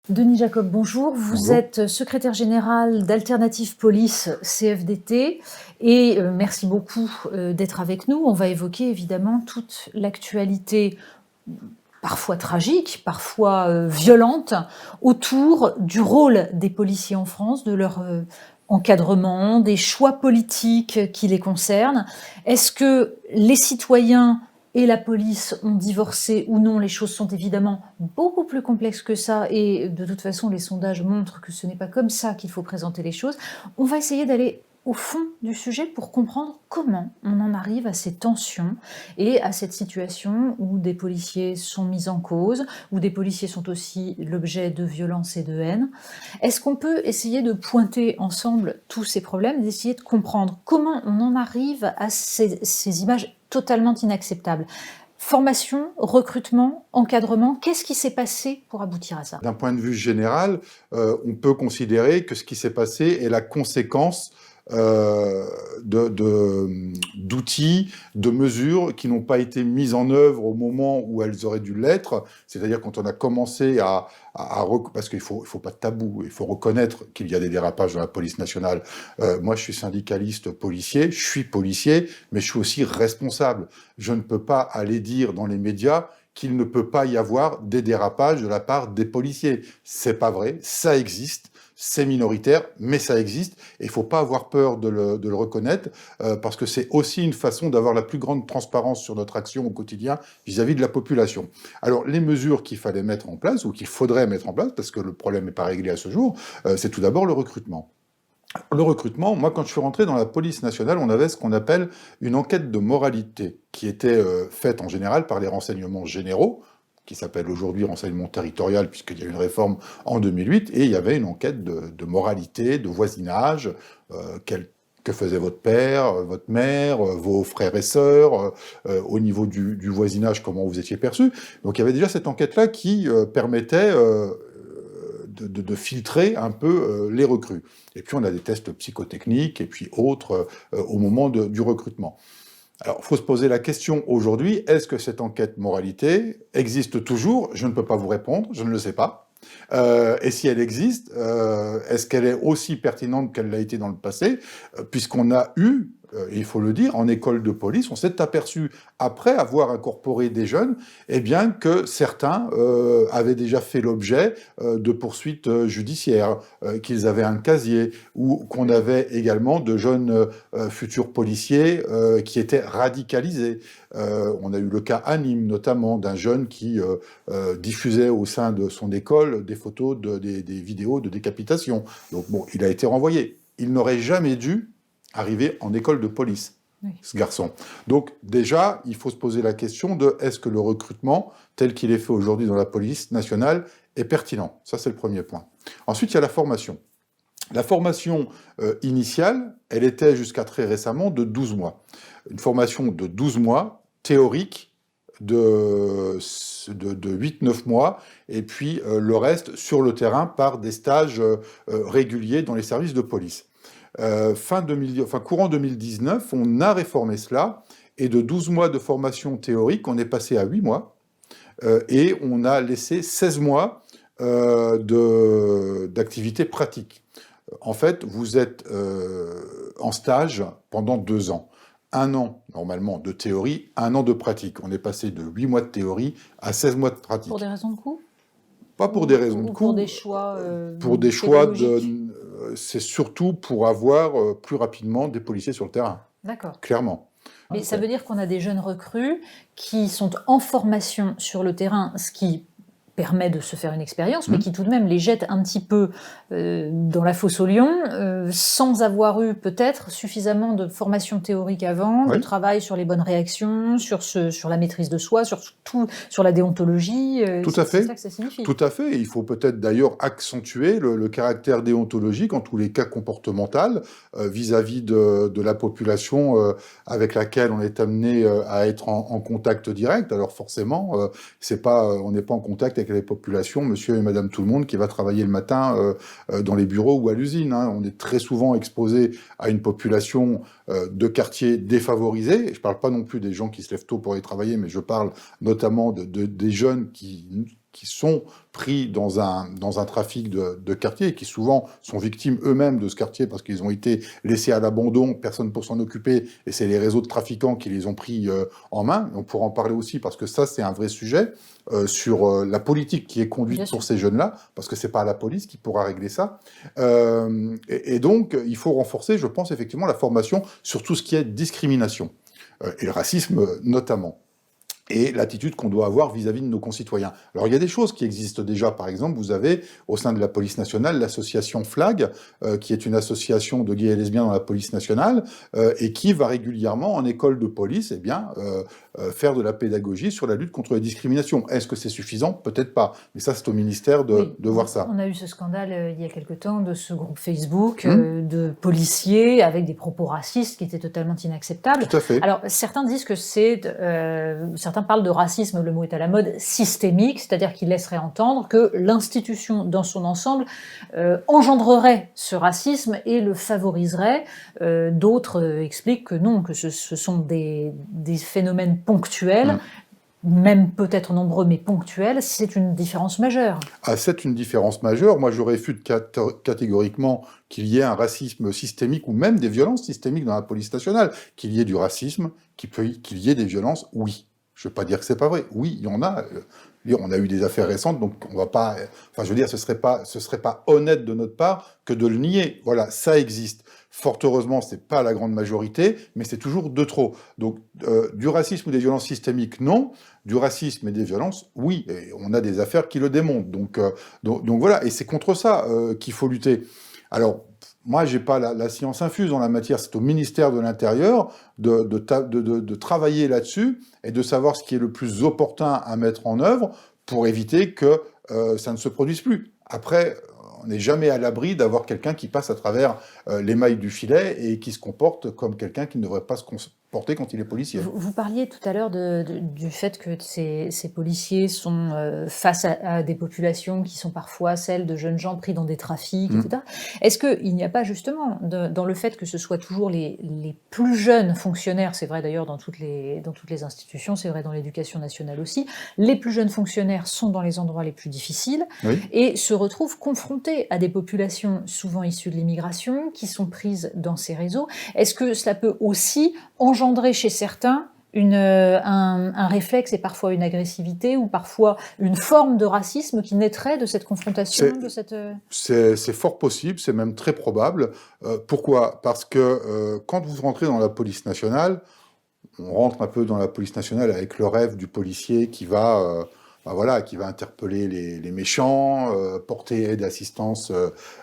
Denis Jacob, bonjour. Vous Bonjour. êtes secrétaire général d'Alternative Police CFDT et merci beaucoup d'être avec nous. On va évoquer évidemment toute l'actualité, parfois tragique, parfois violente, autour du rôle des policiers en France, de leur encadrement, des choix politiques qui les concernent. Est-ce que les citoyens et la police ont divorcé ou non? Les choses sont évidemment beaucoup plus complexes que ça et de toute façon les sondages montrent que ce n'est pas comme ça qu'il faut présenter les choses. On va essayer d'aller au fond du sujet pour comprendre comment on en arrive à ces tensions et à cette situation où des policiers sont mis en cause, où des policiers sont aussi l'objet de violences et de haine. Est-ce qu'on peut essayer de pointer ensemble tous ces problèmes, d'essayer de comprendre comment on en arrive à ces images totalement inacceptables? Formation, recrutement, encadrement, qu'est-ce qui s'est passé pour aboutir à ça? D'un point de vue général, on peut considérer que ce qui s'est passé est la conséquence d'outils, de mesures qui n'ont pas été mises en œuvre au moment où elles auraient dû l'être. C'est-à-dire quand on a commencé parce qu'il faut pas de tabou, il faut reconnaître qu'il y a des dérapages dans la police nationale. Moi, je suis syndicaliste policier, je suis policier, mais je suis aussi responsable. Je ne peux pas aller dire dans les médias qu'il ne peut pas y avoir des dérapages de la part des policiers. C'est pas vrai, ça existe. C'est minoritaire, mais ça existe, et il ne faut pas avoir peur de le reconnaître, parce que c'est aussi une façon d'avoir la plus grande transparence sur notre action au quotidien vis-à-vis de la population. Alors, les mesures qu'il fallait mettre en place, ou qu'il faudrait mettre en place, parce que le problème n'est pas réglé à ce jour, c'est tout d'abord le recrutement. Le recrutement, moi, quand je suis rentré dans la police nationale, on avait ce qu'on appelle une enquête de moralité, qui était faite en général par les renseignements généraux, qui s'appelle aujourd'hui renseignement territorial, puisqu'il y a eu une réforme en 2008, et il y avait une enquête de moralité, de voisinage, que faisait votre père, votre mère, vos frères et sœurs, au niveau du voisinage, comment vous étiez perçu. Donc il y avait déjà cette enquête-là qui permettait de filtrer un peu les recrues. Et puis on a des tests psychotechniques, et puis autres au moment du recrutement. Alors, il faut se poser la question aujourd'hui, est-ce que cette enquête moralité existe toujours? Je ne peux pas vous répondre, je ne le sais pas. Et si elle existe, est-ce qu'elle est aussi pertinente qu'elle l'a été dans le passé? Puisqu'on a eu, et il faut le dire, en école de police, on s'est aperçu, après avoir incorporé des jeunes, eh bien que certains avaient déjà fait l'objet de poursuites judiciaires, qu'ils avaient un casier, ou qu'on avait également de jeunes futurs policiers qui étaient radicalisés. On a eu le cas à Nîmes, notamment, d'un jeune qui diffusait au sein de son école des photos, des vidéos de décapitation. Donc bon, il a été renvoyé. Il n'aurait jamais dû arriver en école de police, oui, ce garçon. Donc déjà, il faut se poser la question de est-ce que le recrutement, tel qu'il est fait aujourd'hui dans la police nationale, est pertinent? Ça, c'est le premier point. Ensuite, il y a la formation. La formation initiale, elle était jusqu'à très récemment de 12 mois. Une formation de 12 mois, théorique, de 8-9 mois, et puis le reste sur le terrain par des stages réguliers dans les services de police. Courant 2019, on a réformé cela, et de 12 mois de formation théorique, on est passé à 8 mois, et on a laissé 16 mois d'activité pratique. En fait, vous êtes en stage pendant 2 ans. 1 an, normalement, de théorie, 1 an de pratique. On est passé de 8 mois de théorie à 16 mois de pratique. Pour des raisons de coût? Pas pour des raisons de coût. Pour des choix pour des choix c'est surtout pour avoir plus rapidement des policiers sur le terrain. D'accord. Clairement. Mais ça veut dire qu'on a des jeunes recrues qui sont en formation sur le terrain, ce qui permet de se faire une expérience, mais qui tout de même les jette un petit peu dans la fosse aux lions, sans avoir eu peut-être suffisamment de formation théorique avant, oui, de travail sur les bonnes réactions, sur la maîtrise de soi, sur la déontologie. Tout à fait. C'est ça que ça signifie. Tout à fait. Et il faut peut-être d'ailleurs accentuer le caractère déontologique, en tous les cas comportemental, vis-à-vis de la population avec laquelle on est amené à être en contact direct. Alors forcément, on n'est pas en contact avec les populations, monsieur et madame tout le monde, qui va travailler le matin dans les bureaux ou à l'usine. Hein. On est très souvent exposé à une population de quartiers défavorisés. Et je ne parle pas non plus des gens qui se lèvent tôt pour aller travailler, mais je parle notamment des jeunes qui qui sont pris dans un trafic de quartier et qui souvent sont victimes eux-mêmes de ce quartier parce qu'ils ont été laissés à l'abandon, personne pour s'en occuper, et c'est les réseaux de trafiquants qui les ont pris en main. On pourra en parler aussi parce que ça, c'est un vrai sujet sur la politique qui est conduite pour ces jeunes-là, parce que c'est pas la police qui pourra régler ça. Et donc, il faut renforcer, je pense, effectivement, la formation sur tout ce qui est discrimination, et le racisme notamment, et l'attitude qu'on doit avoir vis-à-vis de nos concitoyens. Alors, il y a des choses qui existent déjà. Par exemple, vous avez, au sein de la police nationale, l'association FLAG, qui est une association de gays et lesbiens dans la police nationale, et qui va régulièrement, en école de police, faire de la pédagogie sur la lutte contre les discriminations. Est-ce que c'est suffisant? Peut-être pas. Mais ça, c'est au ministère de voir ça. On a eu ce scandale il y a quelque temps de ce groupe Facebook de policiers avec des propos racistes qui étaient totalement inacceptables. Tout à fait. Alors, certains disent que certains parlent de racisme, le mot est à la mode, systémique, c'est-à-dire qu'ils laisseraient entendre que l'institution dans son ensemble engendrerait ce racisme et le favoriserait. D'autres expliquent que non, que ce sont des phénomènes ponctuels, même peut-être nombreux, mais ponctuels. C'est une différence majeure. Ah, c'est une différence majeure. Moi, je réfute catégoriquement qu'il y ait un racisme systémique ou même des violences systémiques dans la police nationale. Qu'il y ait du racisme, qu'il y ait des violences, oui. Je ne veux pas dire que c'est pas vrai. Oui, il y en a. On a eu des affaires récentes, donc on va pas. Enfin, je veux dire, ce serait pas honnête de notre part que de le nier. Voilà, ça existe. Fort heureusement, c'est pas la grande majorité, mais c'est toujours de trop. Donc, du racisme ou des violences systémiques, non. Du racisme et des violences, oui. Et on a des affaires qui le démontrent. Donc voilà. Et c'est contre ça qu'il faut lutter. Alors, moi, j'ai pas la science infuse en la matière. C'est au ministère de l'Intérieur de travailler là-dessus et de savoir ce qui est le plus opportun à mettre en œuvre pour éviter que ça ne se produise plus. Après, on n'est jamais à l'abri d'avoir quelqu'un qui passe à travers les mailles du filet et qui se comporte comme quelqu'un qui ne devrait pas se comporter quand il est policier. Vous parliez tout à l'heure du fait que ces policiers sont face à des populations qui sont parfois celles de jeunes gens pris dans des trafics, etc. Est-ce qu'il n'y a pas justement, dans le fait que ce soit toujours les plus jeunes fonctionnaires, c'est vrai d'ailleurs dans toutes les institutions, c'est vrai dans l'éducation nationale aussi, les plus jeunes fonctionnaires sont dans les endroits les plus difficiles et se retrouvent confrontés à des populations souvent issues de l'immigration qui sont prises dans ces réseaux. Est-ce que cela peut aussi engendrer chez certains un réflexe et parfois une agressivité ou parfois une forme de racisme qui naîtrait de cette confrontation, C'est fort possible, c'est même très probable. Pourquoi? Parce que quand vous rentrez dans la police nationale, on rentre un peu dans la police nationale avec le rêve du policier qui va interpeller les méchants, porter aide, assistance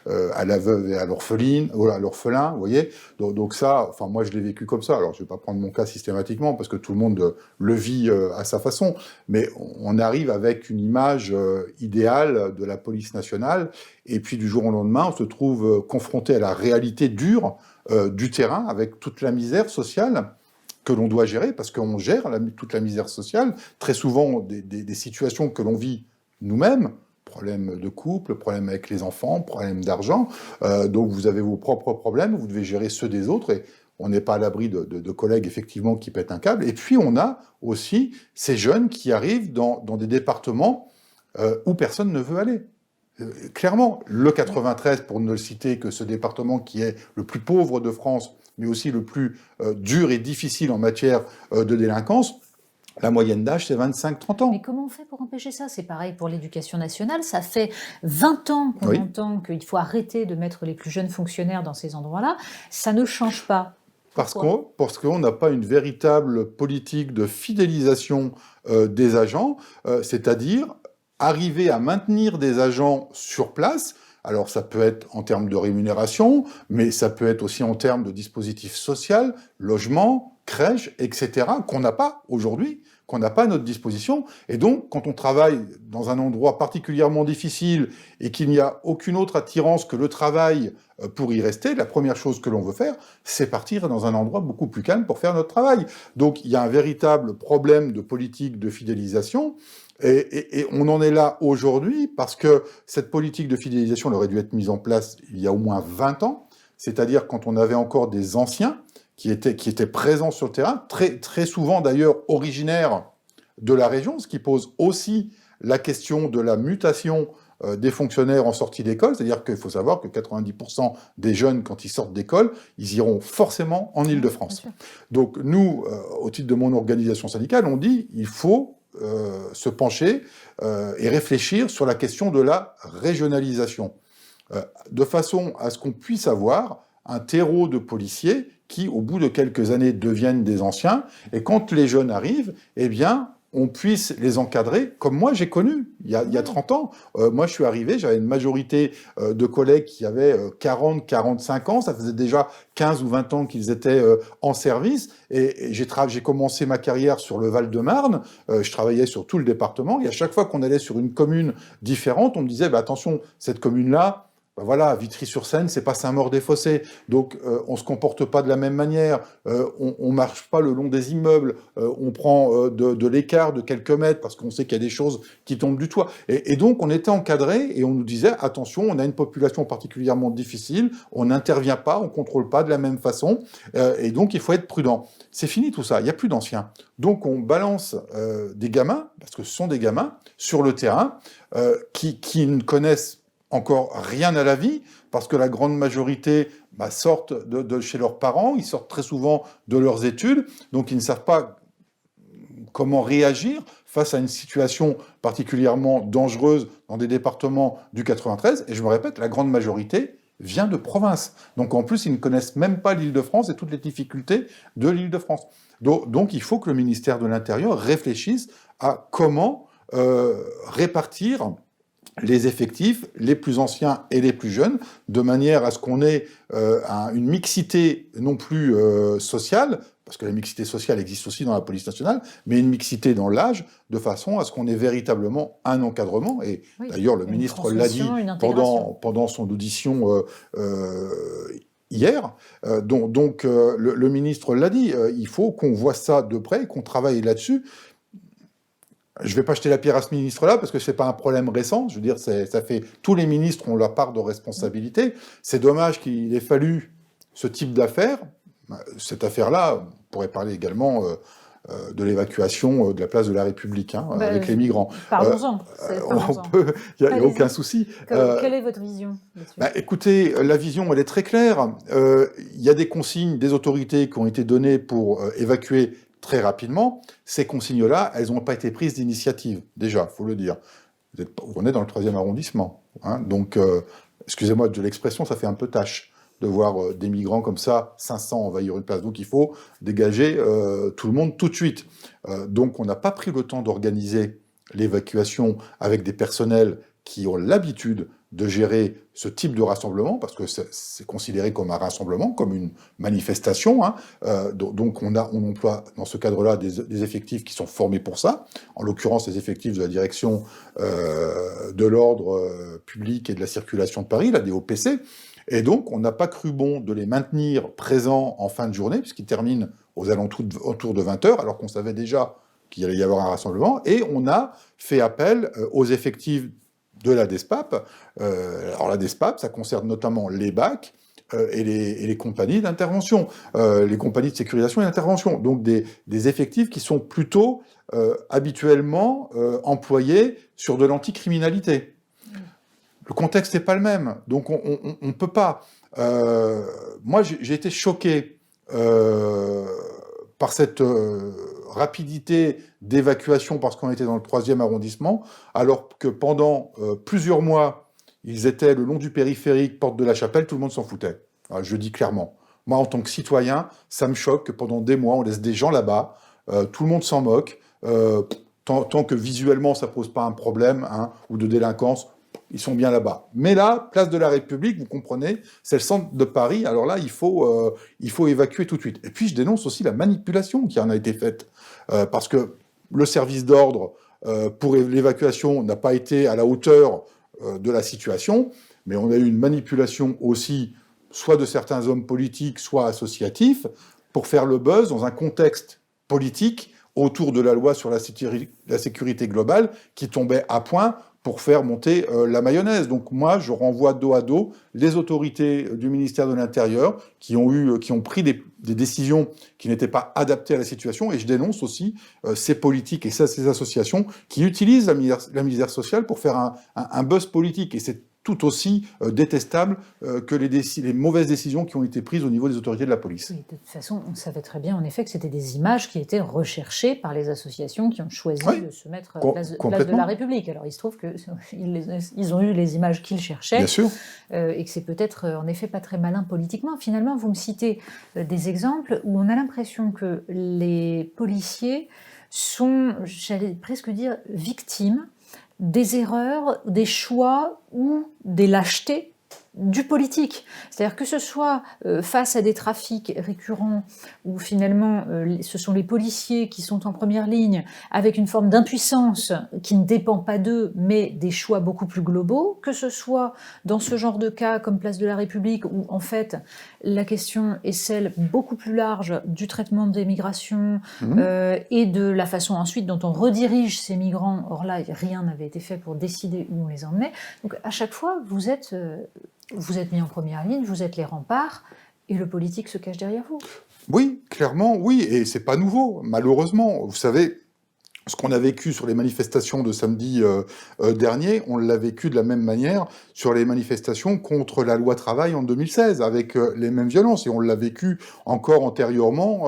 à la veuve et à l'orpheline, ou à l'orphelin, vous voyez. Donc ça, enfin moi je l'ai vécu comme ça. Alors je vais pas prendre mon cas systématiquement parce que tout le monde le vit à sa façon, mais on arrive avec une image idéale de la police nationale, et puis du jour au lendemain, on se trouve confronté à la réalité dure du terrain avec toute la misère sociale que l'on doit gérer, parce qu'on gère toute la misère sociale, très souvent des situations que l'on vit nous-mêmes, problèmes de couple, problèmes avec les enfants, problèmes d'argent, donc vous avez vos propres problèmes, vous devez gérer ceux des autres, et on n'est pas à l'abri de collègues effectivement qui pètent un câble, et puis on a aussi ces jeunes qui arrivent dans des départements où personne ne veut aller. Clairement, le 93, pour ne le citer que ce département qui est le plus pauvre de France, mais aussi le plus dur et difficile en matière de délinquance, la moyenne d'âge, c'est 25-30 ans. Mais comment on fait pour empêcher ça? C'est pareil pour l'éducation nationale. Ça fait 20 ans qu'on entend qu'il faut arrêter de mettre les plus jeunes fonctionnaires dans ces endroits-là. Ça ne change pas. Parce qu'on n'a pas une véritable politique de fidélisation des agents, c'est-à-dire arriver à maintenir des agents sur place. Alors ça peut être en termes de rémunération, mais ça peut être aussi en termes de dispositifs sociaux, logement, crèche, etc., qu'on n'a pas aujourd'hui, qu'on n'a pas à notre disposition. Et donc, quand on travaille dans un endroit particulièrement difficile et qu'il n'y a aucune autre attirance que le travail pour y rester, la première chose que l'on veut faire, c'est partir dans un endroit beaucoup plus calme pour faire notre travail. Donc, il y a un véritable problème de politique de fidélisation. Et on en est là aujourd'hui parce que cette politique de fidélisation elle aurait dû être mise en place il y a au moins 20 ans, c'est-à-dire quand on avait encore des anciens qui étaient présents sur le terrain, très souvent d'ailleurs originaires de la région, ce qui pose aussi la question de la mutation des fonctionnaires en sortie d'école, c'est-à-dire qu'il faut savoir que 90% des jeunes, quand ils sortent d'école, ils iront forcément en Île-de-France. Donc nous, au titre de mon organisation syndicale, on dit il faut se pencher et réfléchir sur la question de la régionalisation, de façon à ce qu'on puisse avoir un terreau de policiers qui, au bout de quelques années, deviennent des anciens, et quand les jeunes arrivent, eh bien, on puisse les encadrer, comme moi j'ai connu, il y a 30 ans. Moi je suis arrivé, j'avais une majorité de collègues qui avaient 40, 45 ans, ça faisait déjà 15 ou 20 ans qu'ils étaient en service, et j'ai commencé ma carrière sur le Val-de-Marne, je travaillais sur tout le département, et à chaque fois qu'on allait sur une commune différente, on me disait, bah, attention, cette commune-là, ben voilà, Vitry-sur-Seine, c'est pas Saint-Maur-des-Fossés, donc on se comporte pas de la même manière, on marche pas le long des immeubles, on prend de l'écart de quelques mètres parce qu'on sait qu'il y a des choses qui tombent du toit. Et donc on était encadré et on nous disait attention, on a une population particulièrement difficile, on n'intervient pas, on contrôle pas de la même façon, et donc il faut être prudent. C'est fini tout ça, il n'y a plus d'anciens. Donc on balance des gamins, parce que ce sont des gamins, sur le terrain, qui ne connaissent encore rien à la vie, parce que la grande majorité sortent de chez leurs parents, ils sortent très souvent de leurs études, donc ils ne savent pas comment réagir face à une situation particulièrement dangereuse dans des départements du 93, et je me répète, la grande majorité vient de province. Donc en plus, ils ne connaissent même pas l'Île-de-France et toutes les difficultés de l'Île-de-France. Donc il faut que le ministère de l'Intérieur réfléchisse à comment répartir les effectifs, les plus anciens et les plus jeunes, de manière à ce qu'on ait une mixité non plus sociale, parce que la mixité sociale existe aussi dans la police nationale, mais une mixité dans l'âge, de façon à ce qu'on ait véritablement un encadrement. Et oui, d'ailleurs, le ministre l'a dit pendant son audition hier. Donc le ministre l'a dit, il faut qu'on voit ça de près, qu'on travaille là-dessus. Je ne vais pas jeter la pierre à ce ministre-là, parce que ce n'est pas un problème récent. Je veux dire, ça fait... Tous les ministres ont leur part de responsabilité. C'est dommage qu'il ait fallu ce type d'affaire. Cette affaire-là, on pourrait parler également de l'évacuation de la place de la République, avec les migrants. Parlons-en. Il n'y a aucun souci. Quelle est votre vision là-dessus ? Écoutez, la vision, elle est très claire. Il y a des consignes des autorités qui ont été données pour évacuer très rapidement. Ces consignes-là, elles n'ont pas été prises d'initiative, déjà, il faut le dire. On est dans le 3e arrondissement. Donc, excusez-moi de l'expression, ça fait un peu tâche de voir des migrants comme ça, 500 envahir une place. Donc, il faut dégager tout le monde tout de suite. Donc, on n'a pas pris le temps d'organiser l'évacuation avec des personnels qui ont l'habitude de gérer ce type de rassemblement, parce que c'est considéré comme un rassemblement, comme une manifestation. Donc on emploie dans ce cadre-là des effectifs qui sont formés pour ça, en l'occurrence les effectifs de la direction de l'ordre public et de la circulation de Paris, la DOPC, et donc on n'a pas cru bon de les maintenir présents en fin de journée, puisqu'ils terminent aux alentours autour de 20h, alors qu'on savait déjà qu'il allait y avoir un rassemblement, et on a fait appel aux effectifs de la DESPAP. Alors la DESPAP, ça concerne notamment les BAC et les compagnies d'intervention, les compagnies de sécurisation et d'intervention. Donc des effectifs qui sont plutôt habituellement employés sur de l'anticriminalité. Le contexte n'est pas le même, donc on ne peut pas. Moi, j'ai été choqué par cette rapidité d'évacuation parce qu'on était dans le 3e arrondissement, alors que pendant plusieurs mois, ils étaient le long du périphérique, porte de la Chapelle, tout le monde s'en foutait. Alors, je dis clairement. Moi, en tant que citoyen, ça me choque que pendant des mois, on laisse des gens là-bas, tout le monde s'en moque, tant que visuellement, ça pose pas un problème ou de délinquance, ils sont bien là-bas. Mais là, place de la République, vous comprenez, c'est le centre de Paris, alors là, il faut évacuer tout de suite. Et puis, je dénonce aussi la manipulation qui en a été faite, parce que le service d'ordre pour l'évacuation n'a pas été à la hauteur de la situation, mais on a eu une manipulation aussi, soit de certains hommes politiques, soit associatifs, pour faire le buzz dans un contexte politique autour de la loi sur la sécurité globale qui tombait à point pour faire monter la mayonnaise. Donc moi, je renvoie dos à dos les autorités du ministère de l'Intérieur qui ont pris des décisions qui n'étaient pas adaptées à la situation, et je dénonce aussi ces politiques et ces associations qui utilisent la misère sociale pour faire un buzz politique. Et c'est tout aussi détestable que les mauvaises décisions qui ont été prises au niveau des autorités de la police. Oui, de toute façon, on savait très bien en effet que c'était des images qui étaient recherchées par les associations qui ont choisi de se mettre place de la République. Alors il se trouve qu'ils ont eu les images qu'ils cherchaient, bien sûr, et que c'est peut-être en effet pas très malin politiquement. Finalement, vous me citez des exemples où on a l'impression que les policiers sont, j'allais presque dire, victimes des erreurs, des choix ou des lâchetés du politique. C'est-à-dire que ce soit face à des trafics récurrents où finalement ce sont les policiers qui sont en première ligne avec une forme d'impuissance qui ne dépend pas d'eux mais des choix beaucoup plus globaux, que ce soit dans ce genre de cas comme Place de la République où en fait la question est celle beaucoup plus large du traitement des migrations et de la façon ensuite dont on redirige ces migrants. Or là, rien n'avait été fait pour décider où on les emmenait. Donc à chaque fois, vous êtes mis en première ligne, vous êtes les remparts, et le politique se cache derrière vous. Oui, clairement, oui, et c'est pas nouveau, malheureusement. Vous savez, ce qu'on a vécu sur les manifestations de samedi dernier, on l'a vécu de la même manière sur les manifestations contre la loi travail en 2016, avec les mêmes violences, et on l'a vécu encore antérieurement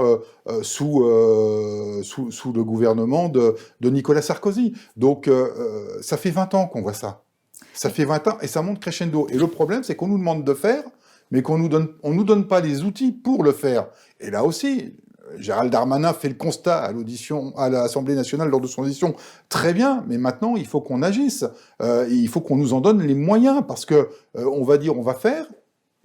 sous le gouvernement de Nicolas Sarkozy. Donc, ça fait 20 ans qu'on voit ça. Ça fait 20 ans et ça monte crescendo. Et le problème, c'est qu'on nous demande de faire, mais on nous donne pas les outils pour le faire. Et là aussi, Gérald Darmanin fait le constat à l'audition, à l'Assemblée nationale lors de son audition. Très bien, mais maintenant, il faut qu'on agisse. Il faut qu'on nous en donne les moyens, parce que on va dire, on va faire,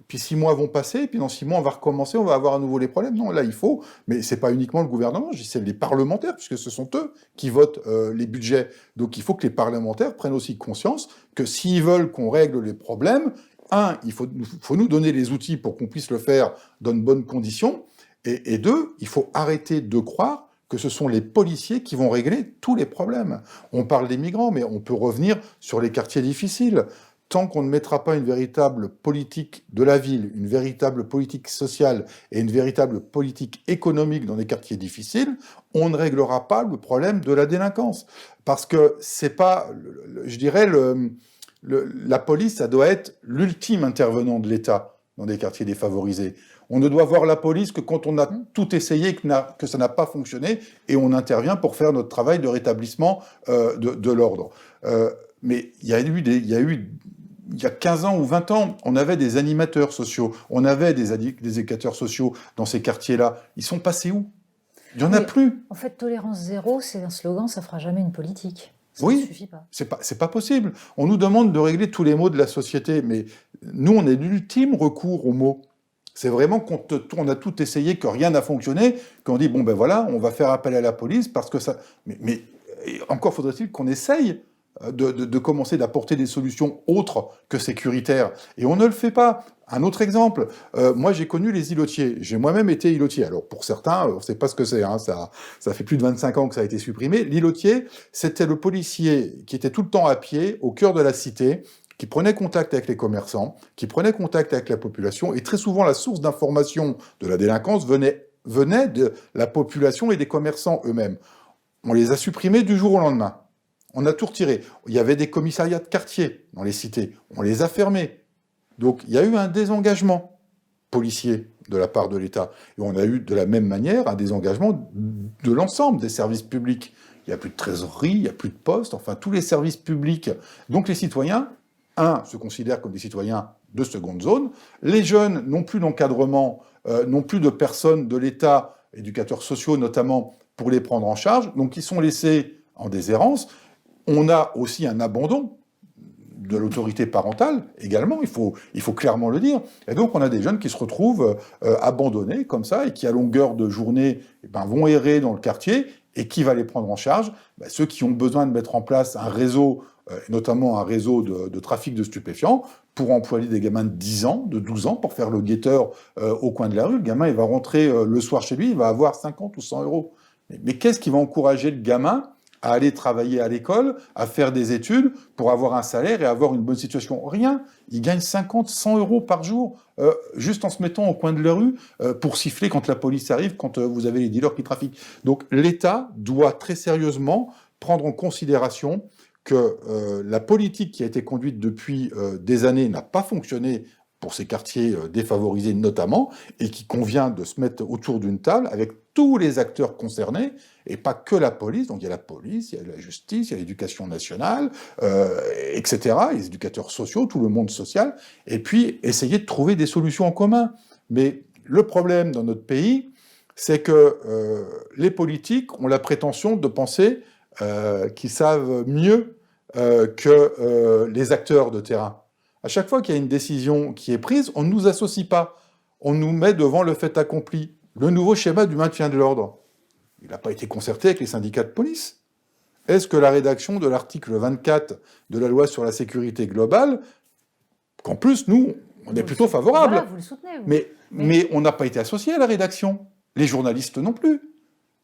puis 6 mois vont passer, puis dans 6 mois, on va recommencer, on va avoir à nouveau les problèmes. Non, là, il faut, mais c'est pas uniquement le gouvernement, je dis c'est les parlementaires, puisque ce sont eux qui votent les budgets. Donc il faut que les parlementaires prennent aussi conscience que s'ils veulent qu'on règle les problèmes, il faut nous donner les outils pour qu'on puisse le faire dans de bonnes conditions, et deux, il faut arrêter de croire que ce sont les policiers qui vont régler tous les problèmes. On parle des migrants, mais on peut revenir sur les quartiers difficiles. Tant qu'on ne mettra pas une véritable politique de la ville, une véritable politique sociale et une véritable politique économique dans les quartiers difficiles, on ne réglera pas le problème de la délinquance. Parce que c'est pas, je dirais, la police, ça doit être l'ultime intervenant de l'État dans des quartiers défavorisés. On ne doit voir la police que quand on a tout essayé, que ça n'a pas fonctionné, et on intervient pour faire notre travail de rétablissement de l'ordre. Mais il y a 15 ans ou 20 ans, on avait des animateurs sociaux, on avait des éducateurs sociaux dans ces quartiers-là. Ils sont passés où? Il n'y en a plus. En fait, tolérance zéro, c'est un slogan, ça fera jamais une politique. Ça oui, ne suffit pas. C'est pas possible. On nous demande de régler tous les maux de la société, mais nous, on est l'ultime recours aux mots. C'est vraiment quand on a tout essayé, que rien n'a fonctionné, qu'on dit, bon ben voilà, on va faire appel à la police, parce que ça... Mais encore faudrait-il qu'on essaye de commencer d'apporter des solutions autres que sécuritaires. Et on ne le fait pas. Un autre exemple, moi j'ai connu les îlotiers. J'ai moi-même été îlotier. Alors pour certains, on ne sait pas ce que c'est. Hein. Ça fait plus de 25 ans que ça a été supprimé. L'îlotier, c'était le policier qui était tout le temps à pied, au cœur de la cité, qui prenait contact avec les commerçants, qui prenait contact avec la population, et très souvent la source d'information de la délinquance venait de la population et des commerçants eux-mêmes. On les a supprimés du jour au lendemain. On a tout retiré. Il y avait des commissariats de quartier dans les cités. On les a fermés. Donc il y a eu un désengagement policier de la part de l'État. Et on a eu de la même manière un désengagement de l'ensemble des services publics. Il n'y a plus de trésorerie, il n'y a plus de poste, enfin tous les services publics. Donc les citoyens, se considèrent comme des citoyens de seconde zone. Les jeunes n'ont plus d'encadrement, n'ont plus de personnes de l'État, éducateurs sociaux notamment, pour les prendre en charge. Donc ils sont laissés en déshérence. On a aussi un abandon de l'autorité parentale également, il faut clairement le dire. Et donc on a des jeunes qui se retrouvent abandonnés comme ça et qui à longueur de journée vont errer dans le quartier. Et qui va les prendre en charge? Ceux qui ont besoin de mettre en place un réseau, notamment un réseau de trafic de stupéfiants, pour employer des gamins de 10 ans, de 12 ans, pour faire le guetteur au coin de la rue. Le gamin, il va rentrer le soir chez lui, il va avoir 50 ou 100 euros. Mais qu'est-ce qui va encourager le gamin à aller travailler à l'école, à faire des études pour avoir un salaire et avoir une bonne situation. Rien. Ils gagnent 50, 100 euros par jour, juste en se mettant au coin de la rue pour siffler quand la police arrive, quand vous avez les dealers qui trafiquent. Donc l'État doit très sérieusement prendre en considération que la politique qui a été conduite depuis des années n'a pas fonctionné pour ces quartiers défavorisés notamment, et qu'il convient de se mettre autour d'une table avec tous les acteurs concernés, et pas que la police. Donc il y a la police, il y a la justice, il y a l'éducation nationale, etc., les éducateurs sociaux, tout le monde social, et puis essayer de trouver des solutions en commun. Mais le problème dans notre pays, c'est que les politiques ont la prétention de penser qu'ils savent mieux que les acteurs de terrain. À chaque fois qu'il y a une décision qui est prise, on ne nous associe pas. On nous met devant le fait accompli. Le nouveau schéma du maintien de l'ordre, il n'a pas été concerté avec les syndicats de police. Est-ce que la rédaction de l'article 24 de la loi sur la sécurité globale, qu'en plus, nous, on est plutôt favorable, voilà, vous le soutenez, vous. Mais on n'a pas été associé à la rédaction. Les journalistes non plus.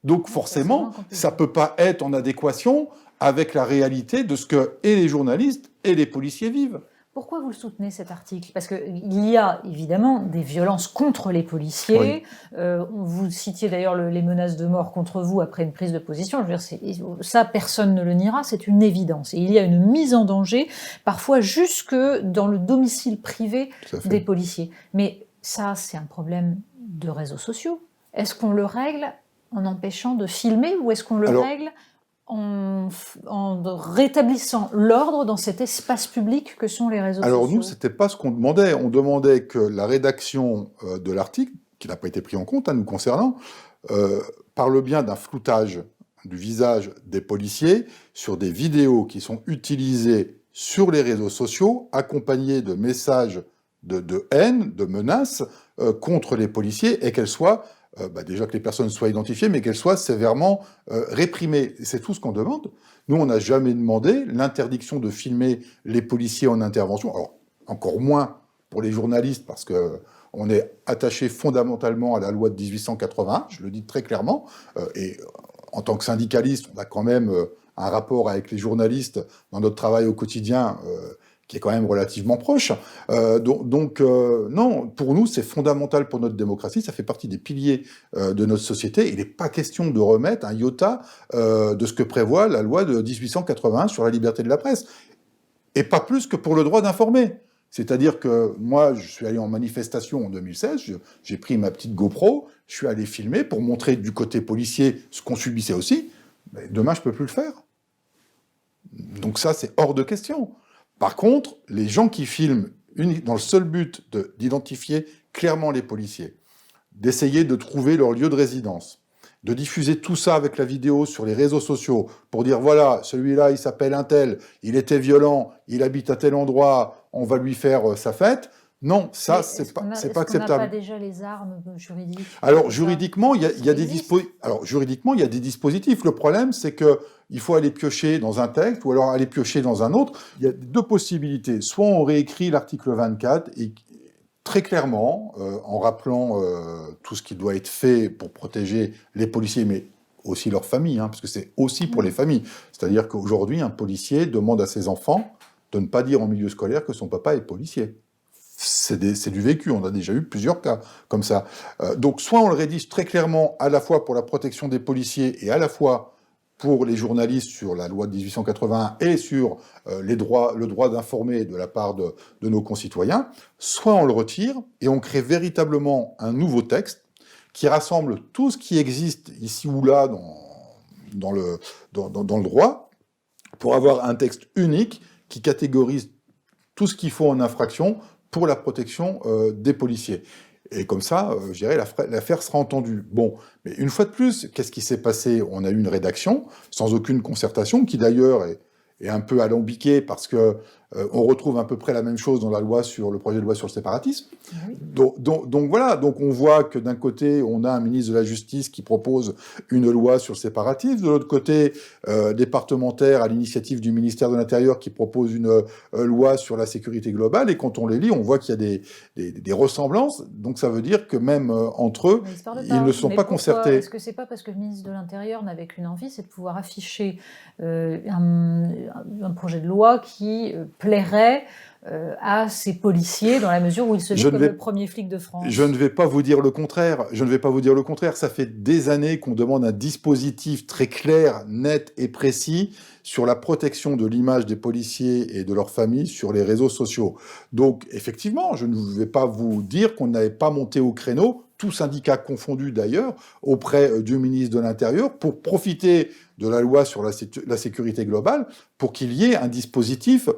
Donc forcément, ça ne peut pas être en adéquation avec la réalité de ce que et les journalistes et les policiers vivent. Pourquoi vous le soutenez, cet article? Parce qu'il y a évidemment des violences contre les policiers. Oui. Vous citiez d'ailleurs les menaces de mort contre vous après une prise de position. Je veux dire, ça, personne ne le niera, c'est une évidence. Et il y a une mise en danger, parfois jusque dans le domicile privé des policiers. Mais ça, c'est un problème de réseaux sociaux. Est-ce qu'on le règle en empêchant de filmer, ou est-ce qu'on le règle en rétablissant l'ordre dans cet espace public que sont les réseaux sociaux? Alors nous, c'était pas ce qu'on demandait. On demandait que la rédaction de l'article, qui n'a pas été pris en compte, nous concernant, parle bien d'un floutage du visage des policiers sur des vidéos qui sont utilisées sur les réseaux sociaux, accompagnées de messages de haine, de menaces contre les policiers, et qu'elles soient déjà que les personnes soient identifiées, mais qu'elles soient sévèrement réprimées. C'est tout ce qu'on demande. Nous, on n'a jamais demandé l'interdiction de filmer les policiers en intervention. Alors, encore moins pour les journalistes, parce qu'on est attaché fondamentalement à la loi de 1881, je le dis très clairement, et en tant que syndicaliste, on a quand même un rapport avec les journalistes dans notre travail au quotidien qui est quand même relativement proche. Non, pour nous, c'est fondamental pour notre démocratie, ça fait partie des piliers de notre société. Il n'est pas question de remettre un iota de ce que prévoit la loi de 1881 sur la liberté de la presse. Et pas plus que pour le droit d'informer. C'est-à-dire que moi, je suis allé en manifestation en 2016, j'ai pris ma petite GoPro, je suis allé filmer pour montrer du côté policier ce qu'on subissait aussi. Mais demain, je ne peux plus le faire. Donc ça, c'est hors de question. Par contre, les gens qui filment dans le seul but d'identifier clairement les policiers, d'essayer de trouver leur lieu de résidence, de diffuser tout ça avec la vidéo sur les réseaux sociaux pour dire voilà, celui-là, il s'appelle un tel, il était violent, il habite à tel endroit, on va lui faire sa fête. Non, ça, c'est pas acceptable. Est-ce qu'on n'a pas déjà les armes juridiques? Alors, juridiquement, il y a des dispositifs. Le problème, c'est que il faut aller piocher dans un texte ou alors aller piocher dans un autre. Il y a deux possibilités. Soit on réécrit l'article 24 et très clairement, en rappelant tout ce qui doit être fait pour protéger les policiers, mais aussi leurs familles, parce que c'est aussi pour les familles. C'est-à-dire qu'aujourd'hui, un policier demande à ses enfants de ne pas dire en milieu scolaire que son papa est policier. C'est du vécu, on a déjà eu plusieurs cas comme ça. Donc soit on le rédige très clairement à la fois pour la protection des policiers et à la fois pour les journalistes sur la loi de 1881 et sur le droit d'informer de la part de nos concitoyens, soit on le retire et on crée véritablement un nouveau texte qui rassemble tout ce qui existe ici ou là dans le droit pour avoir un texte unique qui catégorise tout ce qu'il faut en infraction pour la protection des policiers. Et comme ça, je dirais, l'affaire sera entendue. Bon, mais une fois de plus, qu'est-ce qui s'est passé? On a eu une rédaction, sans aucune concertation, qui d'ailleurs est un peu alambiquée, parce que On retrouve à peu près la même chose dans le projet de loi sur le séparatisme. Oui. Donc voilà, donc on voit que d'un côté, on a un ministre de la Justice qui propose une loi sur le séparatisme, de l'autre côté, des parlementaires à l'initiative du ministère de l'Intérieur qui proposent une loi sur la sécurité globale, et quand on les lit, on voit qu'il y a des ressemblances, donc ça veut dire que même entre eux, ils ne sont pas concertés. Est-ce que c'est pas parce que le ministre de l'Intérieur n'avait qu'une envie, c'est de pouvoir afficher un projet de loi qui plairait à ces policiers dans la mesure où ils se vivent comme le premier flic de France? Je ne vais pas vous dire le contraire. Je ne vais pas vous dire le contraire. Ça fait des années qu'on demande un dispositif très clair, net et précis sur la protection de l'image des policiers et de leurs familles sur les réseaux sociaux. Donc, effectivement, je ne vais pas vous dire qu'on n'avait pas monté au créneau, tous syndicats confondus d'ailleurs, auprès du ministre de l'Intérieur, pour profiter de la loi sur la sécurité globale, pour qu'il y ait un dispositif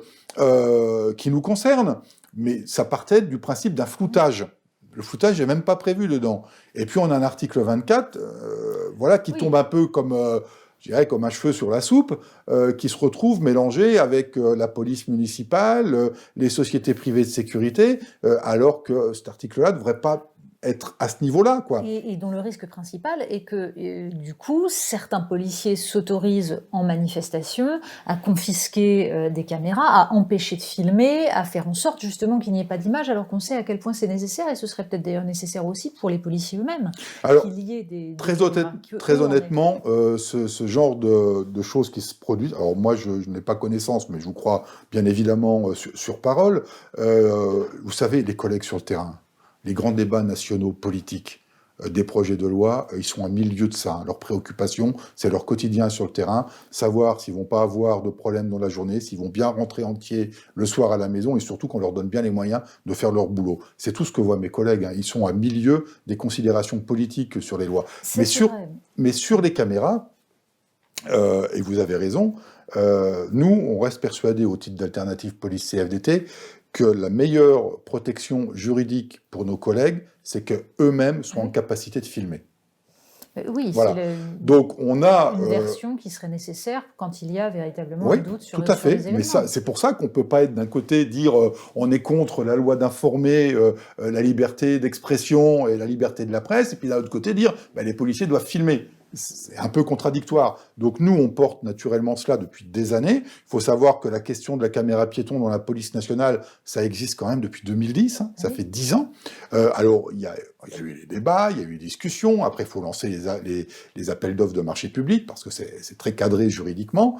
qui nous concerne. Mais ça partait du principe d'un floutage. Le floutage n'est même pas prévu dedans. Et puis on a un article 24, voilà, qui tombe un peu comme, je dirais, comme un cheveu sur la soupe, qui se retrouve mélangé avec la police municipale, les sociétés privées de sécurité, alors que cet article-là ne devrait pas être à ce niveau-là, quoi. Et dont le risque principal est que, du coup, certains policiers s'autorisent en manifestation à confisquer des caméras, à empêcher de filmer, à faire en sorte justement qu'il n'y ait pas d'image, alors qu'on sait à quel point c'est nécessaire, et ce serait peut-être d'ailleurs nécessaire aussi pour les policiers eux-mêmes. Alors, qu'il y ait des très honnêtement, ce genre de choses qui se produisent, alors moi je n'ai pas connaissance, mais je vous crois bien évidemment sur parole, vous savez, les collègues sur le terrain, les grands débats nationaux politiques, des projets de loi, ils sont à mille lieues de ça. Leur préoccupation, c'est leur quotidien sur le terrain, savoir s'ils vont pas avoir de problème dans la journée, s'ils vont bien rentrer entiers le soir à la maison, et surtout qu'on leur donne bien les moyens de faire leur boulot. C'est tout ce que voient mes collègues. Ils sont à mille lieues des considérations politiques sur les lois. Mais sur les caméras, et vous avez raison, nous, on reste persuadés, au titre d'Alternative Police CFDT, que la meilleure protection juridique pour nos collègues, c'est qu'eux-mêmes soient en capacité de filmer. Oui, voilà. Donc on a une version qui serait nécessaire quand il y a véritablement un doute sur, tout à fait. Sur les événements. Mais c'est pour ça qu'on ne peut pas être d'un côté dire on est contre la loi d'informer, la liberté d'expression et la liberté de la presse, et puis d'un autre côté dire les policiers doivent filmer. C'est un peu contradictoire. Donc nous, on porte naturellement cela depuis des années. Il faut savoir que la question de la caméra piéton dans la police nationale, ça existe quand même depuis 2010, hein, ça fait 10 ans. Alors, il y a eu les débats, il y a eu les discussions, après il faut lancer les appels d'offres de marché public, parce que c'est très cadré juridiquement,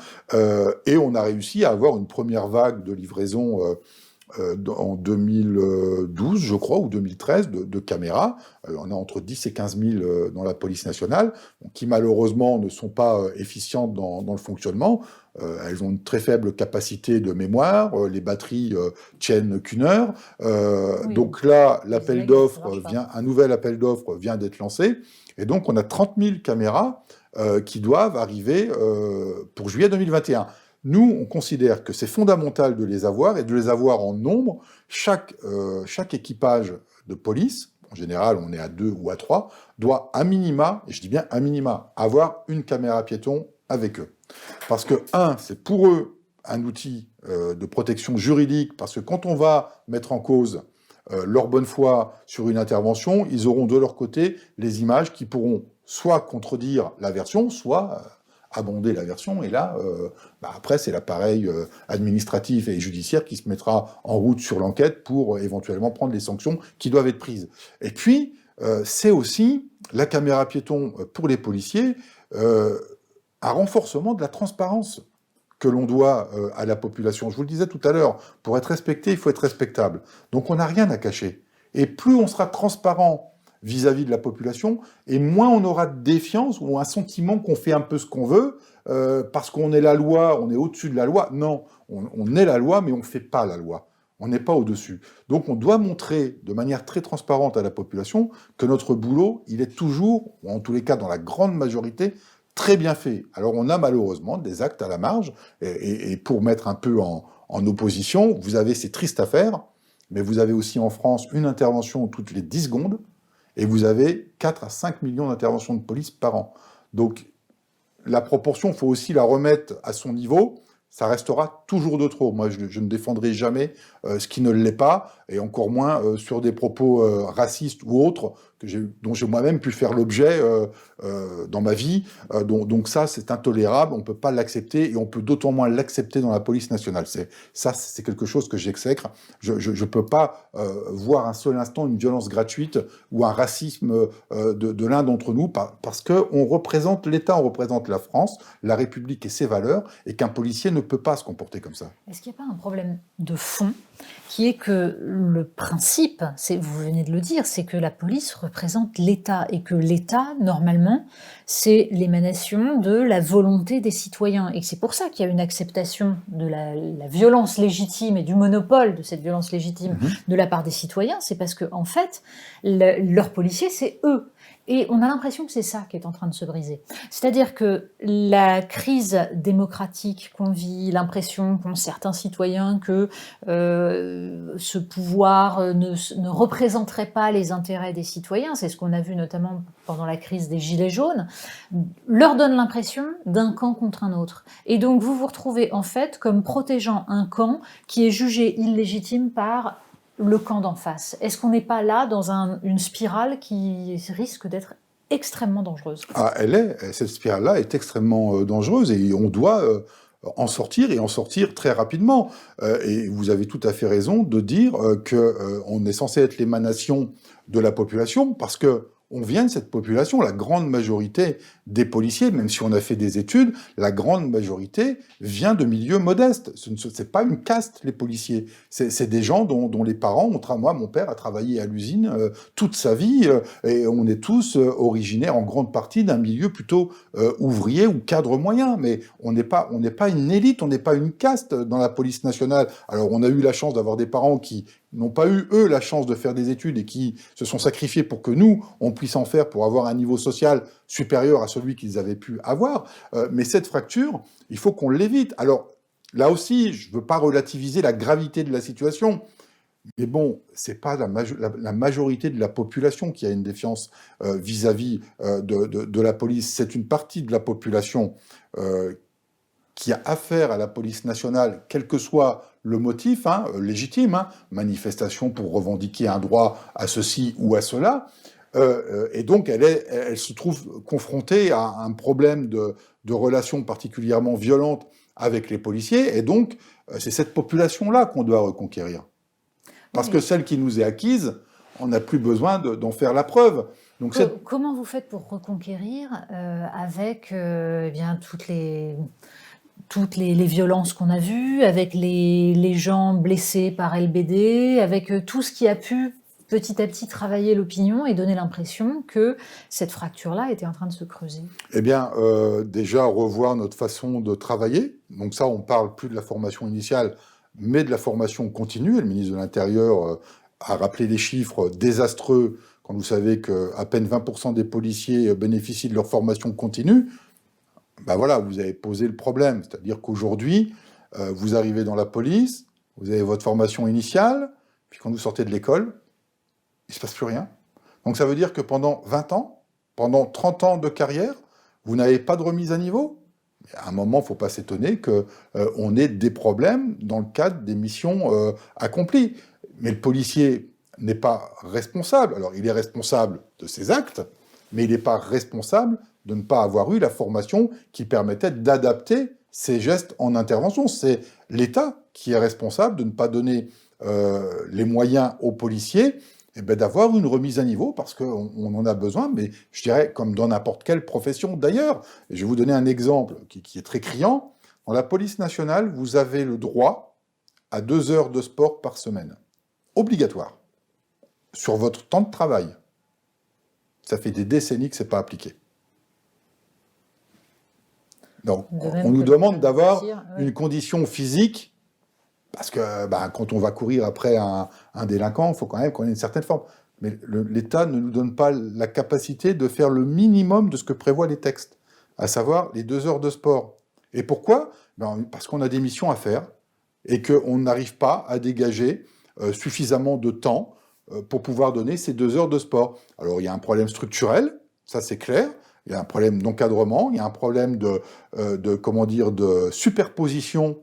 et on a réussi à avoir une première vague de livraison en 2012, je crois, ou 2013, de caméras. On a entre 10 et 15 000 dans la police nationale, qui malheureusement ne sont pas efficientes dans le fonctionnement. Elles ont une très faible capacité de mémoire, les batteries tiennent qu'une heure. Donc là, l'appel d'offres un nouvel appel d'offres vient d'être lancé, et donc on a 30 000 caméras qui doivent arriver pour juillet 2021. Nous, on considère que c'est fondamental de les avoir, et de les avoir en nombre. Chaque équipage de police, en général on est à 2 ou à 3, doit à minima, et je dis bien à minima, avoir une caméra piéton avec eux. Parce que, c'est pour eux un outil de protection juridique, parce que quand on va mettre en cause leur bonne foi sur une intervention, ils auront de leur côté les images qui pourront soit contredire la version, soit abonder la version, et là, après, c'est l'appareil administratif et judiciaire qui se mettra en route sur l'enquête pour éventuellement prendre les sanctions qui doivent être prises. Et puis, c'est aussi, la caméra piéton pour les policiers, un renforcement de la transparence que l'on doit à la population. Je vous le disais tout à l'heure, pour être respecté, il faut être respectable. Donc on n'a rien à cacher. Et plus on sera transparent vis-à-vis de la population, et moins on aura de défiance ou un sentiment qu'on fait un peu ce qu'on veut, parce qu'on est la loi, on est au-dessus de la loi. Non, on est la loi, mais on ne fait pas la loi. On n'est pas au-dessus. Donc on doit montrer de manière très transparente à la population que notre boulot, il est toujours, ou en tous les cas dans la grande majorité, très bien fait. Alors on a malheureusement des actes à la marge, et pour mettre un peu en opposition, vous avez ces tristes affaires, mais vous avez aussi en France une intervention toutes les 10 secondes, et vous avez 4 à 5 millions d'interventions de police par an. Donc, la proportion, il faut aussi la remettre à son niveau, ça restera pas toujours de trop. Moi, je ne défendrai jamais ce qui ne l'est pas, et encore moins sur des propos racistes ou autres dont j'ai moi-même pu faire l'objet dans ma vie. Donc ça, c'est intolérable, on ne peut pas l'accepter, et on peut d'autant moins l'accepter dans la police nationale. C'est quelque chose que j'exècre. Je ne peux pas voir un seul instant une violence gratuite ou un racisme de l'un d'entre nous, parce qu'on représente l'État, on représente la France, la République et ses valeurs, et qu'un policier ne peut pas se comporter comme ça. Est-ce qu'il n'y a pas un problème de fond qui est que le principe, vous venez de le dire, c'est que la police représente l'État et que l'État, normalement, c'est l'émanation de la volonté des citoyens. Et c'est pour ça qu'il y a une acceptation de la violence légitime et du monopole de cette violence légitime de la part des citoyens. C'est parce que, en fait, leurs policiers, c'est eux. Et on a l'impression que c'est ça qui est en train de se briser. C'est-à-dire que la crise démocratique qu'on vit, l'impression qu'ont certains citoyens que ce pouvoir ne représenterait pas les intérêts des citoyens, c'est ce qu'on a vu notamment pendant la crise des Gilets jaunes, leur donne l'impression d'un camp contre un autre. Et donc vous vous retrouvez en fait comme protégeant un camp qui est jugé illégitime par le camp d'en face. Est-ce qu'on n'est pas là dans une spirale qui risque d'être extrêmement dangereuse? Cette spirale-là est extrêmement dangereuse, et on doit en sortir, et en sortir très rapidement. Et vous avez tout à fait raison de dire qu'on est censé être l'émanation de la population, parce que on vient de cette population. La grande majorité des policiers, même si on a fait des études, la grande majorité vient de milieux modestes. C'est pas une caste, les policiers. C'est des gens dont les parents moi, mon père a travaillé à l'usine toute sa vie, et on est tous originaires en grande partie d'un milieu plutôt ouvrier ou cadre moyen. Mais on n'est pas une élite, on n'est pas une caste dans la police nationale. Alors on a eu la chance d'avoir des parents qui n'ont pas eu, eux, la chance de faire des études et qui se sont sacrifiés pour que nous, on puisse en faire pour avoir un niveau social supérieur à celui qu'ils avaient pu avoir. Mais cette fracture, il faut qu'on l'évite. Alors, là aussi, je ne veux pas relativiser la gravité de la situation, mais bon, c'est pas la majorité de la population qui a une défiance vis-à-vis de la police. C'est une partie de la population qui a affaire à la police nationale, quel que soit le motif légitime, manifestation pour revendiquer un droit à ceci ou à cela, et donc elle se trouve confrontée à un problème de relations particulièrement violentes avec les policiers, et donc c'est cette population-là qu'on doit reconquérir. Parce que celle qui nous est acquise, on n'a plus besoin d'en faire la preuve. Donc comment vous faites pour reconquérir avec bien toutes les violences qu'on a vues, avec les gens blessés par LBD, avec tout ce qui a pu petit à petit travailler l'opinion et donner l'impression que cette fracture-là était en train de se creuser? Eh bien, déjà revoir notre façon de travailler. Donc ça, on parle plus de la formation initiale, mais de la formation continue. Et le ministre de l'Intérieur a rappelé les chiffres désastreux quand vous savez qu'à peine 20% des policiers bénéficient de leur formation continue. Ben voilà, vous avez posé le problème. C'est-à-dire qu'aujourd'hui, vous arrivez dans la police, vous avez votre formation initiale, puis quand vous sortez de l'école, il ne se passe plus rien. Donc ça veut dire que pendant 20 ans, pendant 30 ans de carrière, vous n'avez pas de remise à niveau. À un moment, il ne faut pas s'étonner qu'on ait des problèmes dans le cadre des missions accomplies. Mais le policier n'est pas responsable. Alors, il est responsable de ses actes, mais il n'est pas responsable de ne pas avoir eu la formation qui permettait d'adapter ses gestes en intervention. C'est l'État qui est responsable de ne pas donner les moyens aux policiers d'avoir une remise à niveau, parce qu'on en a besoin, mais je dirais comme dans n'importe quelle profession d'ailleurs. Et je vais vous donner un exemple qui est très criant. Dans la police nationale, vous avez le droit à 2 heures de sport par semaine. Obligatoire. Sur votre temps de travail. Ça fait des décennies que ce n'est pas appliqué. Donc, on nous demande d'avoir une condition physique, parce que quand on va courir après un délinquant, il faut quand même qu'on ait une certaine forme. Mais l'État ne nous donne pas la capacité de faire le minimum de ce que prévoient les textes, à savoir les 2 heures de sport. Et pourquoi ? Parce qu'on a des missions à faire, et qu'on n'arrive pas à dégager suffisamment de temps pour pouvoir donner ces 2 heures de sport. Alors, il y a un problème structurel, ça c'est clair. Il y a un problème d'encadrement, il y a un problème de superposition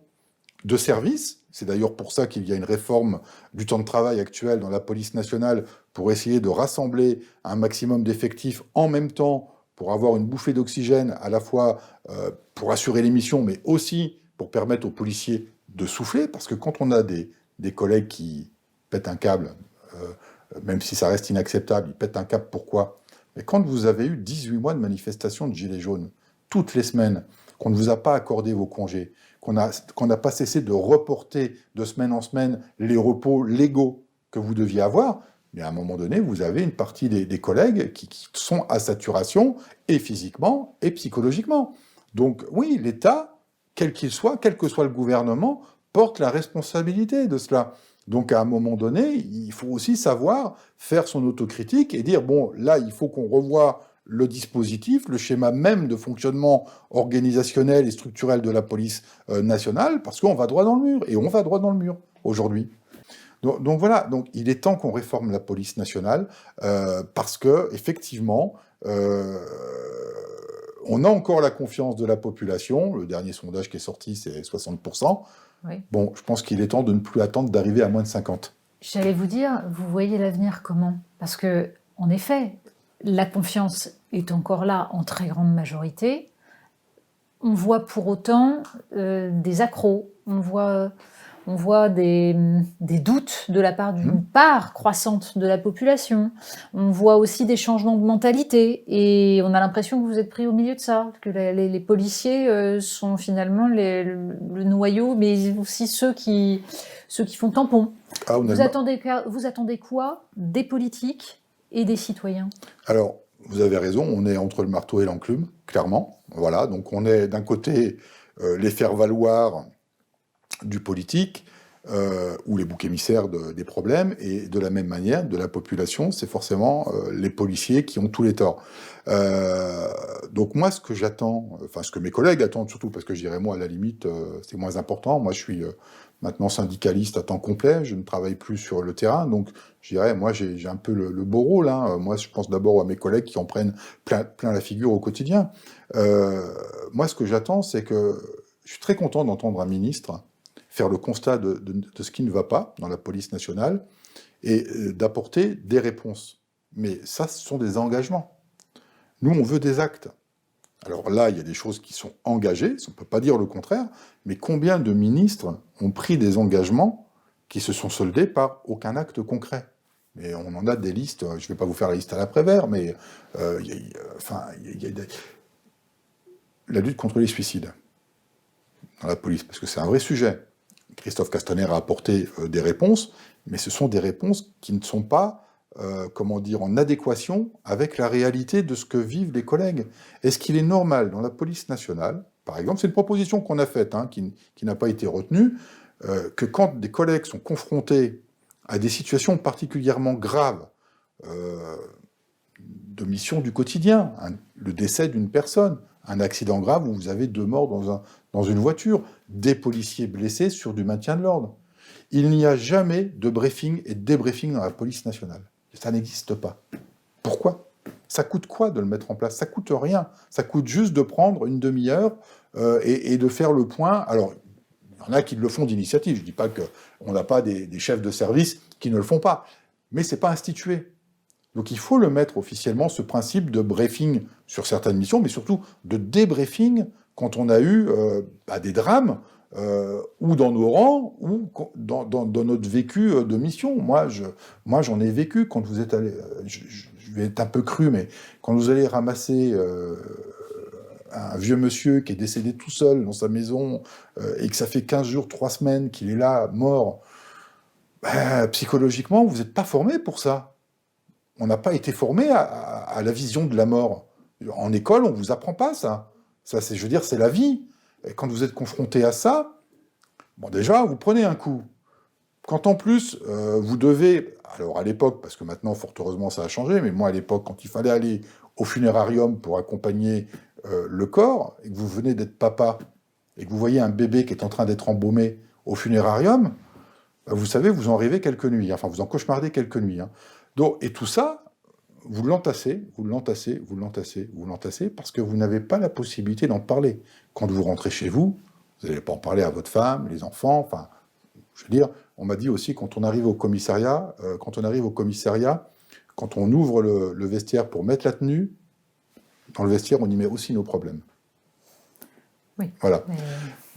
de service. C'est d'ailleurs pour ça qu'il y a une réforme du temps de travail actuel dans la police nationale pour essayer de rassembler un maximum d'effectifs en même temps pour avoir une bouffée d'oxygène à la fois pour assurer les missions, mais aussi pour permettre aux policiers de souffler, parce que quand on a des collègues qui pètent un câble, même si ça reste inacceptable, ils pètent un câble, pourquoi? Mais quand vous avez eu 18 mois de manifestation de gilets jaunes, toutes les semaines, qu'on ne vous a pas accordé vos congés, qu'on n'a pas cessé de reporter de semaine en semaine les repos légaux que vous deviez avoir, mais à un moment donné, vous avez une partie des collègues qui sont à saturation, et physiquement, et psychologiquement. Donc oui, l'État, quel qu'il soit, quel que soit le gouvernement, porte la responsabilité de cela. Donc à un moment donné, il faut aussi savoir faire son autocritique et dire, bon, là, il faut qu'on revoie le dispositif, le schéma même de fonctionnement organisationnel et structurel de la police nationale, parce qu'on va droit dans le mur, et on va droit dans le mur aujourd'hui. Donc voilà, donc il est temps qu'on réforme la police nationale, parce que effectivement, on a encore la confiance de la population. Le dernier sondage qui est sorti, c'est 60%. Oui. Bon, je pense qu'il est temps de ne plus attendre d'arriver à moins de 50. J'allais vous dire, vous voyez l'avenir comment? Parce que, en effet, la confiance est encore là en très grande majorité. On voit pour autant des accros, on voit des doutes de la part d'une part croissante de la population. On voit aussi des changements de mentalité. Et on a l'impression que vous êtes pris au milieu de ça, que les policiers sont finalement le noyau, mais aussi ceux qui font tampon. Ah, vous attendez quoi des politiques et des citoyens? Alors, vous avez raison, on est entre le marteau et l'enclume, clairement. Voilà, donc on est d'un côté les faire-valoir du politique, ou les boucs émissaires des problèmes, et de la même manière, de la population, c'est forcément les policiers qui ont tous les torts. Donc moi, ce que j'attends, enfin ce que mes collègues attendent surtout, parce que je dirais moi, à la limite, c'est moins important. Moi, je suis maintenant syndicaliste à temps complet, je ne travaille plus sur le terrain, donc je dirais, moi, j'ai un peu le beau rôle. Hein. Moi, je pense d'abord à mes collègues qui en prennent plein la figure au quotidien. Moi, ce que j'attends, c'est que je suis très content d'entendre un ministre faire le constat de ce qui ne va pas dans la police nationale et d'apporter des réponses. Mais ça, ce sont des engagements. Nous, on veut des actes. Alors là, il y a des choses qui sont engagées, on ne peut pas dire le contraire, mais combien de ministres ont pris des engagements qui se sont soldés par aucun acte concret? Mais on en a des listes, je ne vais pas vous faire la liste à l'après-vert, mais la lutte contre les suicides dans la police, parce que c'est un vrai sujet. Christophe Castaner a apporté des réponses, mais ce sont des réponses qui ne sont pas, en adéquation avec la réalité de ce que vivent les collègues. Est-ce qu'il est normal dans la police nationale, par exemple, c'est une proposition qu'on a faite, qui n'a pas été retenue, que quand des collègues sont confrontés à des situations particulièrement graves, de mission du quotidien, le décès d'une personne, un accident grave où vous avez 2 morts dans une voiture, des policiers blessés sur du maintien de l'ordre. Il n'y a jamais de briefing et de débriefing dans la police nationale. Ça n'existe pas. Pourquoi? Ça coûte quoi de le mettre en place? Ça coûte rien. Ça coûte juste de prendre une demi-heure et de faire le point. Alors, il y en a qui le font d'initiative. Je ne dis pas qu'on n'a pas des chefs de service qui ne le font pas. Mais ce n'est pas institué. Donc il faut le mettre officiellement, ce principe de briefing sur certaines missions, mais surtout de débriefing quand on a eu des drames, ou dans nos rangs, ou dans notre vécu de mission. Moi, j'en ai vécu quand vous êtes allé, je vais être un peu cru, mais quand vous allez ramasser un vieux monsieur qui est décédé tout seul dans sa maison, et que ça fait 15 jours, 3 semaines qu'il est là, mort, psychologiquement, vous n'êtes pas formé pour ça. On n'a pas été formé à la vision de la mort. En école, on ne vous apprend pas ça. Ça, je veux dire, c'est la vie. Et quand vous êtes confronté à ça, bon, déjà, vous prenez un coup. Quand en plus, vous devez... Alors à l'époque, parce que maintenant, fort heureusement, ça a changé, mais moi, à l'époque, quand il fallait aller au funérarium pour accompagner le corps, et que vous venez d'être papa, et que vous voyez un bébé qui est en train d'être embaumé au funérarium, vous savez, vous en rêvez quelques nuits. Enfin, vous en cauchemardez quelques nuits. Donc, et tout ça, vous l'entassez, parce que vous n'avez pas la possibilité d'en parler. Quand vous rentrez chez vous, Vous n'allez pas en parler à votre femme, les enfants, enfin, je veux dire, on m'a dit aussi, quand on arrive au commissariat, quand on ouvre le vestiaire pour mettre la tenue, dans le vestiaire, on y met aussi nos problèmes. Oui. Voilà.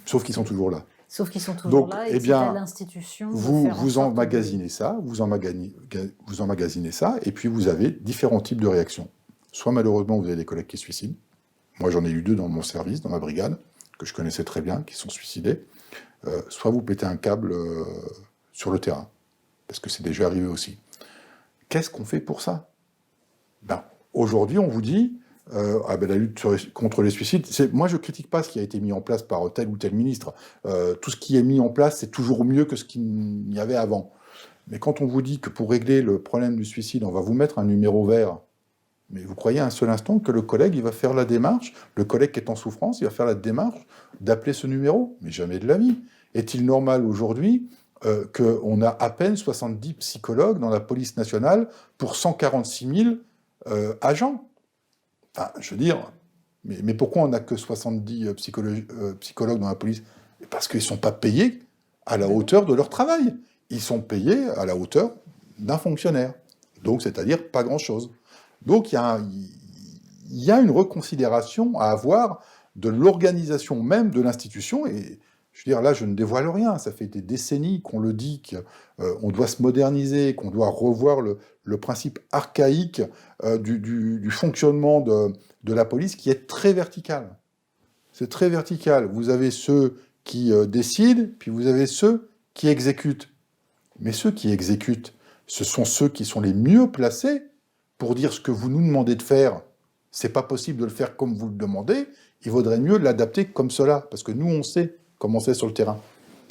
Sauf qu'ils sont toujours là. Sauf qu'ils sont toujours Donc, là eh et c'est à bien, l'institution de vous faire en sorte emmagasinez ça, vous emmagasinez ça, et puis vous avez différents types de réactions. Soit malheureusement, vous avez des collègues qui se suicident. Moi, j'en ai eu 2 dans mon service, dans ma brigade, que je connaissais très bien, qui sont suicidés. Soit vous pétez un câble sur le terrain, parce que c'est déjà arrivé aussi. Qu'est-ce qu'on fait pour ça? Ben, aujourd'hui, on vous dit, la lutte contre les suicides, moi je ne critique pas ce qui a été mis en place par tel ou tel ministre. Tout ce qui est mis en place, c'est toujours mieux que ce qu'il y avait avant. Mais quand on vous dit que pour régler le problème du suicide, on va vous mettre un numéro vert, mais vous croyez un seul instant que le collègue, il va faire la démarche, le collègue qui est en souffrance, il va faire la démarche d'appeler ce numéro? Mais jamais de la vie. Est-il normal aujourd'hui qu'on a à peine 70 psychologues dans la police nationale pour 146 000 agents? Enfin, je veux dire, mais pourquoi on n'a que 70 psychologues dans la police? Parce qu'ils ne sont pas payés à la hauteur de leur travail. Ils sont payés à la hauteur d'un fonctionnaire. Donc, c'est-à-dire pas grand-chose. Donc, il y a une reconsidération à avoir de l'organisation même de l'institution. Et je veux dire, là, je ne dévoile rien. Ça fait des décennies qu'on le dit, qu'on doit se moderniser, qu'on doit revoir le principe archaïque du fonctionnement de la police qui est très vertical. C'est très vertical. Vous avez ceux qui décident, puis vous avez ceux qui exécutent. Mais ceux qui exécutent, ce sont ceux qui sont les mieux placés pour dire ce que vous nous demandez de faire. C'est pas possible de le faire comme vous le demandez. Il vaudrait mieux l'adapter comme cela, parce que nous, on sait comment c'est sur le terrain.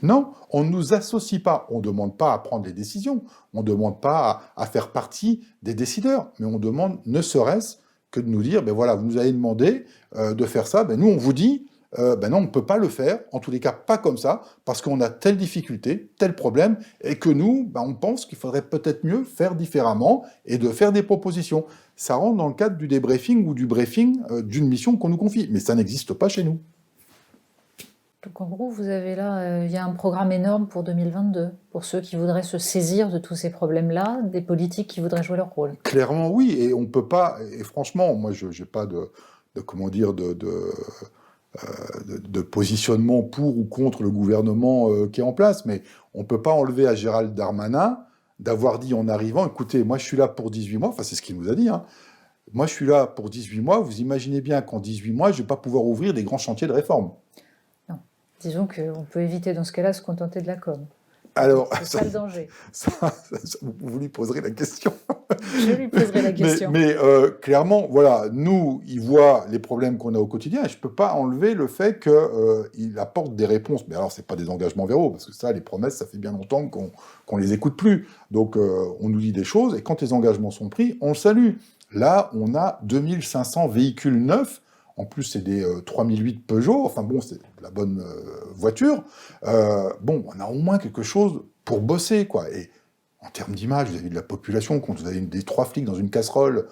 Non, on ne nous associe pas. On ne demande pas à prendre les décisions. On ne demande pas à faire partie des décideurs. Mais on demande, ne serait-ce que de nous dire, ben voilà, vous nous avez demandé de faire ça. Ben nous, on vous dit, ben non, on ne peut pas le faire. En tous les cas, pas comme ça, parce qu'on a telle difficulté, tel problème, et que nous, ben on pense qu'il faudrait peut-être mieux faire différemment et de faire des propositions. Ça rentre dans le cadre du débriefing ou du briefing d'une mission qu'on nous confie. Mais ça n'existe pas chez nous. Donc en gros, vous avez là, il y a un programme énorme pour 2022, pour ceux qui voudraient se saisir de tous ces problèmes-là, des politiques qui voudraient jouer leur rôle. Clairement, oui, et on peut pas, et franchement, moi, je n'ai pas de positionnement pour ou contre le gouvernement qui est en place, mais on ne peut pas enlever à Gérald Darmanin d'avoir dit en arrivant, écoutez, moi je suis là pour 18 mois, enfin c'est ce qu'il nous a dit, hein. Moi je suis là pour 18 mois, vous imaginez bien qu'en 18 mois, je ne vais pas pouvoir ouvrir des grands chantiers de réforme. Non, disons qu'on peut éviter dans ce cas-là de se contenter de la com. Alors, c'est ça le danger. Vous lui poserez la question. Je lui poserai la question. Mais clairement, voilà, nous, il voit les problèmes qu'on a au quotidien, et je ne peux pas enlever le fait qu'il apporte des réponses. Mais alors, ce n'est pas des engagements verbaux, parce que ça, les promesses, ça fait bien longtemps qu'on les écoute plus. Donc, on nous dit des choses, et quand les engagements sont pris, on le salue. Là, on a 2500 véhicules neufs. En plus, c'est des 3008 Peugeot. Enfin bon, c'est la bonne voiture. Bon, on a au moins quelque chose pour bosser, quoi. Et en termes d'image, vis-à-vis de la population, quand vous avez des 3 flics dans une casserole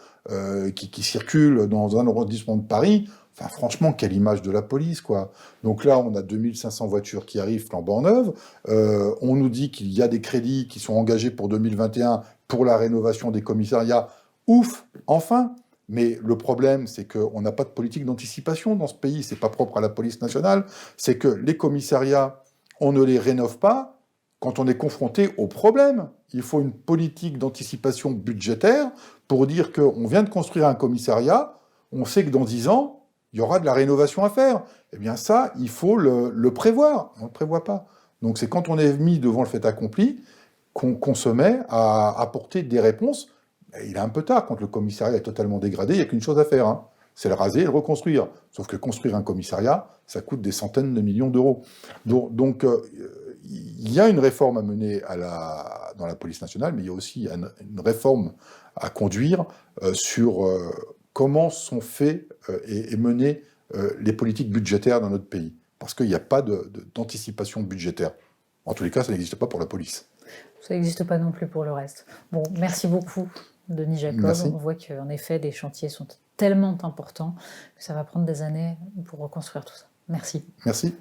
qui circulent dans un arrondissement de Paris, enfin franchement, quelle image de la police, quoi. Donc là, on a 2500 voitures qui arrivent flambant neuves. On nous dit qu'il y a des crédits qui sont engagés pour 2021 pour la rénovation des commissariats. Ouf, enfin. Mais le problème, c'est qu'on n'a pas de politique d'anticipation dans ce pays. C'est pas propre à la police nationale. C'est que les commissariats, on ne les rénove pas quand on est confronté au problème. Il faut une politique d'anticipation budgétaire pour dire qu'on vient de construire un commissariat, on sait que dans 10 ans, il y aura de la rénovation à faire. Eh bien ça, il faut le prévoir. On ne le prévoit pas. Donc c'est quand on est mis devant le fait accompli qu'on se met à apporter des réponses. Il est un peu tard, quand le commissariat est totalement dégradé, il n'y a qu'une chose à faire, hein. C'est le raser et le reconstruire. Sauf que construire un commissariat, ça coûte des centaines de millions d'euros. Donc il y a une réforme à mener dans la police nationale, mais il y a aussi une réforme à conduire sur comment sont faits et menées les politiques budgétaires dans notre pays. Parce qu'il n'y a pas d'anticipation budgétaire. En tous les cas, ça n'existe pas pour la police. Ça n'existe pas non plus pour le reste. Bon, merci beaucoup, Denis Jacob. Merci. On voit qu'en effet, les chantiers sont tellement importants que ça va prendre des années pour reconstruire tout ça. Merci. Merci.